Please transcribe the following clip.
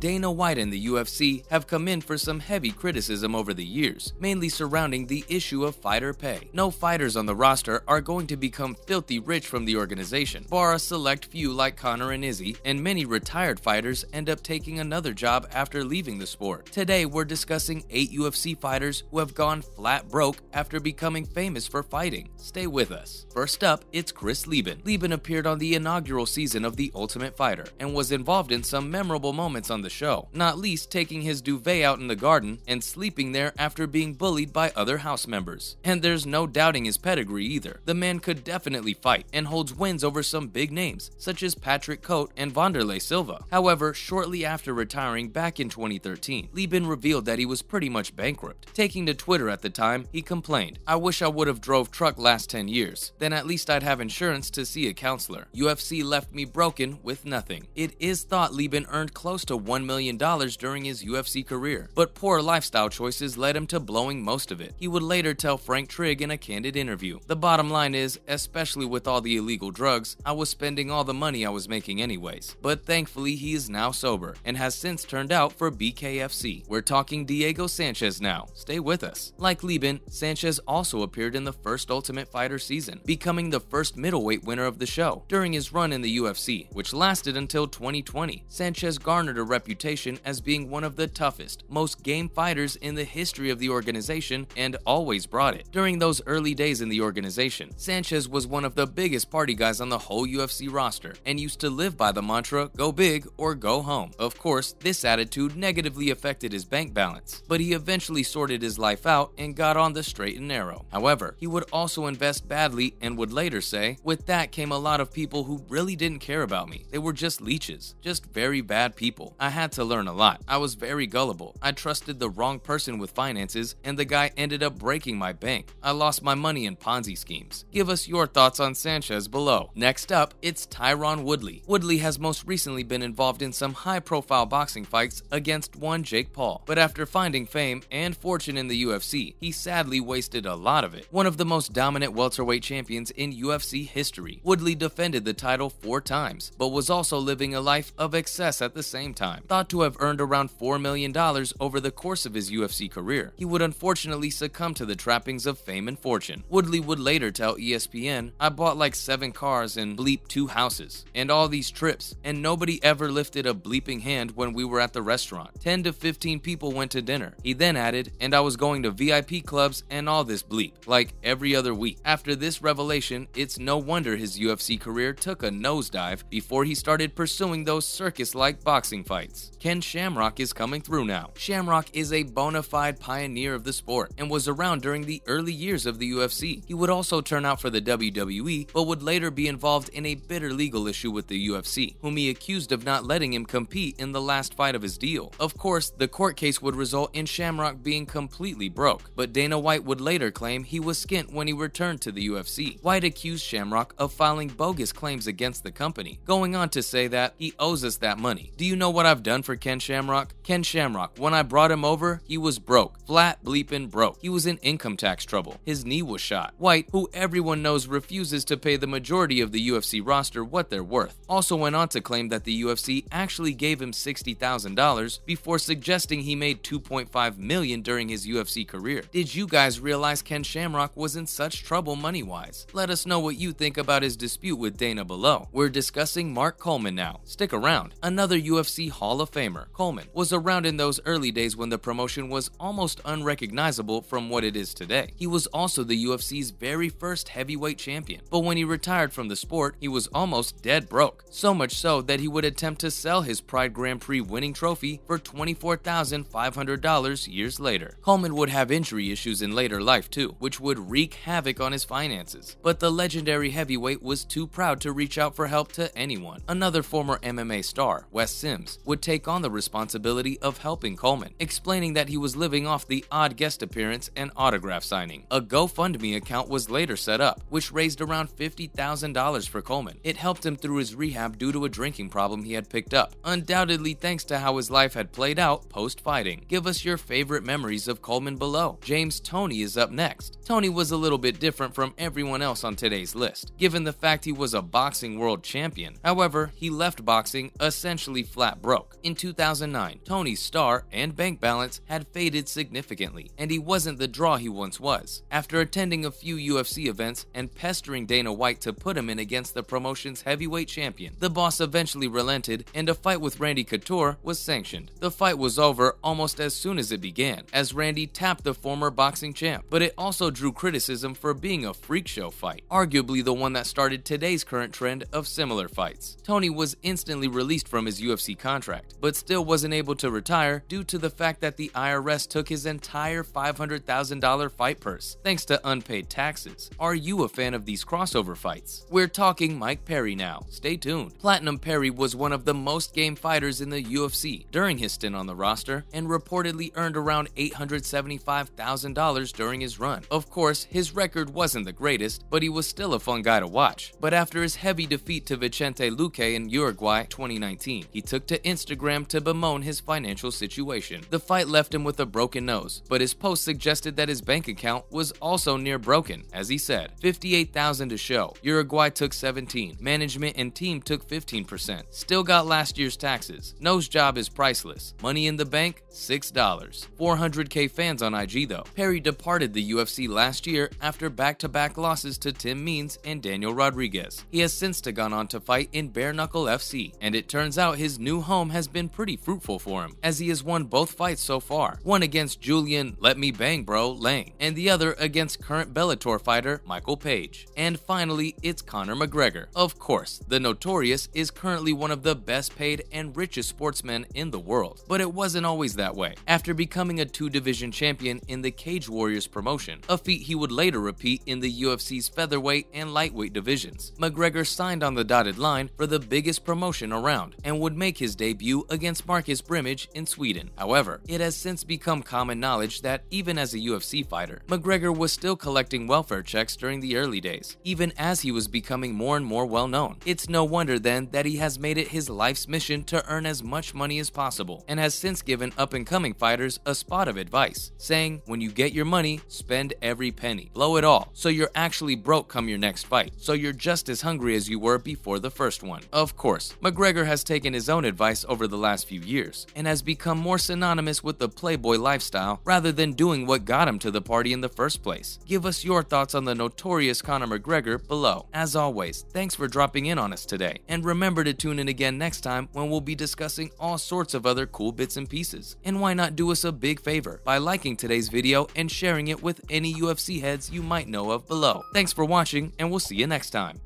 Dana White and the UFC have come in for some heavy criticism over the years, mainly surrounding the issue of fighter pay. No fighters on the roster are going to become filthy rich from the organization, bar a select few like Conor and Izzy, and many retired fighters end up taking another job after leaving the sport. Today, we're discussing 8 UFC fighters who have gone flat broke after becoming famous for fighting. Stay with us. First up, it's Chris Leben. Leben appeared on the inaugural season of The Ultimate Fighter and was involved in some memorable moments on the show, not least taking his duvet out in the garden and sleeping there after being bullied by other house members. And there's no doubting his pedigree either. The man could definitely fight and holds wins over some big names, such as Patrick Cote and Wanderlei Silva. However, shortly after retiring back in 2013, Leben revealed that he was pretty much bankrupt. Taking to Twitter at the time, he complained, "I wish I would have drove truck last 10 years. Then at least I'd have insurance to see a counselor. UFC left me broken with nothing." It is thought Leben earned close to $1 million during his UFC career, but poor lifestyle choices led him to blowing most of it. He would later tell Frank Trigg in a candid interview, "The bottom line is, especially with all the illegal drugs, I was spending all the money I was making anyways." But thankfully he is now sober and has since turned out for BKFC. We're talking Diego Sanchez now. Stay with us. Like Leben, Sanchez also appeared in the first Ultimate Fighter season, becoming the first middleweight winner of the show. During his run in the UFC, which lasted until 2020, Sanchez garnered a reputation as being one of the toughest, most game fighters in the history of the organization and always brought it. During those early days in the organization, Sanchez was one of the biggest party guys on the whole UFC roster and used to live by the mantra, "Go big or go home." Of course, this attitude negatively affected his bank balance, but he eventually sorted his life out and got on the straight and narrow. However, he would also invest badly and would later say, "With that came a lot of people who really didn't care about me. They were just leeches, just very bad people. I had to learn a lot. I was very gullible. I trusted the wrong person with finances and the guy ended up breaking my bank. I lost my money in Ponzi schemes." Give us your thoughts on Sanchez below. Next up, it's Tyron Woodley. Woodley has most recently been involved in some high-profile boxing fights against one Jake Paul, but after finding fame and fortune in the UFC, he sadly wasted a lot of it. One of the most dominant welterweight champions in UFC history, Woodley defended the title 4 times, but was also living a life of excess at the same time. Thought to have earned around $4 million over the course of his UFC career, he would unfortunately succumb to the trappings of fame and fortune. Woodley would later tell ESPN, "I bought like 7 cars and bleep 2 houses, and all these trips, and nobody ever lifted a bleeping hand when we were at the restaurant. 10 to 15 people went to dinner." He then added, "And I was going to VIP clubs and all this bleep, like every other week." After this revelation, it's no wonder his UFC career took a nosedive before he started pursuing those circus-like boxing fights. Ken Shamrock is coming through now. Shamrock is a bona fide pioneer of the sport and was around during the early years of the UFC. He would also turn out for the WWE, but would later be involved in a bitter legal issue with the UFC, whom he accused of not letting him compete in the last fight of his deal. Of course, the court case would result in Shamrock being completely broke, but Dana White would later claim he was skint when he returned to the UFC. White accused Shamrock of filing bogus claims against the company, going on to say that he owes us that money. Do you know what I've done for Ken Shamrock? Ken Shamrock, when I brought him over, he was broke. Flat bleepin' broke. He was in income tax trouble. His knee was shot. White, who everyone knows refuses to pay the majority of the UFC roster what they're worth, also went on to claim that the UFC actually gave him $60,000 before suggesting he made $2.5 million during his UFC career. Did you guys realize Ken Shamrock was in such trouble money-wise? Let us know what you think about his dispute with Dana below. We're discussing Mark Coleman now. Stick around. Another UFC Hall of Famer, Coleman was around in those early days when the promotion was almost unrecognizable from what it is today. He was also the UFC's very first heavyweight champion, but when he retired from the sport, he was almost dead broke. So much so that he would attempt to sell his Pride Grand Prix winning trophy for $24,500 years later. Coleman would have injury issues in later life too, which would wreak havoc on his finances, but the legendary heavyweight was too proud to reach out for help to anyone. Another former MMA star, Wes Sims, would take on the responsibility of helping Coleman, explaining that he was living off the odd guest appearance and autograph signing. A GoFundMe account was later set up, which raised around $50,000 for Coleman. It helped him through his rehab due to a drinking problem he had picked up, undoubtedly thanks to how his life had played out post-fighting. Give us your favorite memories of Coleman below. James Toney is up next. Toney was a little bit different from everyone else on today's list, given the fact he was a boxing world champion. However, he left boxing essentially flat broke. broke. In 2009, Tony's star and bank balance had faded significantly, and he wasn't the draw he once was. After attending a few UFC events and pestering Dana White to put him in against the promotion's heavyweight champion, the boss eventually relented and a fight with Randy Couture was sanctioned. The fight was over almost as soon as it began, as Randy tapped the former boxing champ, but it also drew criticism for being a freak show fight, arguably the one that started today's current trend of similar fights. Tony was instantly released from his UFC contract, but still wasn't able to retire due to the fact that the IRS took his entire $500,000 fight purse, thanks to unpaid taxes. Are you a fan of these crossover fights? We're talking Mike Perry now. Stay tuned. Platinum Perry was one of the most game fighters in the UFC during his stint on the roster and reportedly earned around $875,000 during his run. Of course, his record wasn't the greatest, but he was still a fun guy to watch. But after his heavy defeat to Vicente Luque in Uruguay 2019, he took to Instagram to bemoan his financial situation. The fight left him with a broken nose, but his post suggested that his bank account was also near broken, as he said. $58,000 to show. Uruguay took 17. Management and team took 15%. Still got last year's taxes. Nose job is priceless. Money in the bank, $6. 400K fans on IG though. Perry departed the UFC last year after back-to-back losses to Tim Means and Daniel Rodriguez. He has since gone on to fight in Bare Knuckle FC, and it turns out his new home has been pretty fruitful for him, as he has won both fights so far. One against Julian "Let Me Bang Bro" Lang, and the other against current Bellator fighter Michael Page. And finally, it's Conor McGregor. Of course, the Notorious is currently one of the best paid and richest sportsmen in the world, but it wasn't always that way. After becoming a two-division champion in the Cage Warriors promotion, a feat he would later repeat in the UFC's featherweight and lightweight divisions, McGregor signed on the dotted line for the biggest promotion around and would make his debut against Marcus Brimage in Sweden. However, it has since become common knowledge that even as a UFC fighter, McGregor was still collecting welfare checks during the early days, even as he was becoming more and more well-known. It's no wonder then that he has made it his life's mission to earn as much money as possible, and has since given up-and-coming fighters a spot of advice, saying, when you get your money, spend every penny. Blow it all, so you're actually broke come your next fight, so you're just as hungry as you were before the first one. Of course, McGregor has taken his own advice over the last few years, and has become more synonymous with the playboy lifestyle rather than doing what got him to the party in the first place. Give us your thoughts on the Notorious Conor McGregor below. As always, thanks for dropping in on us today, and remember to tune in again next time when we'll be discussing all sorts of other cool bits and pieces. And why not do us a big favor by liking today's video and sharing it with any UFC heads you might know of below. Thanks for watching, and we'll see you next time.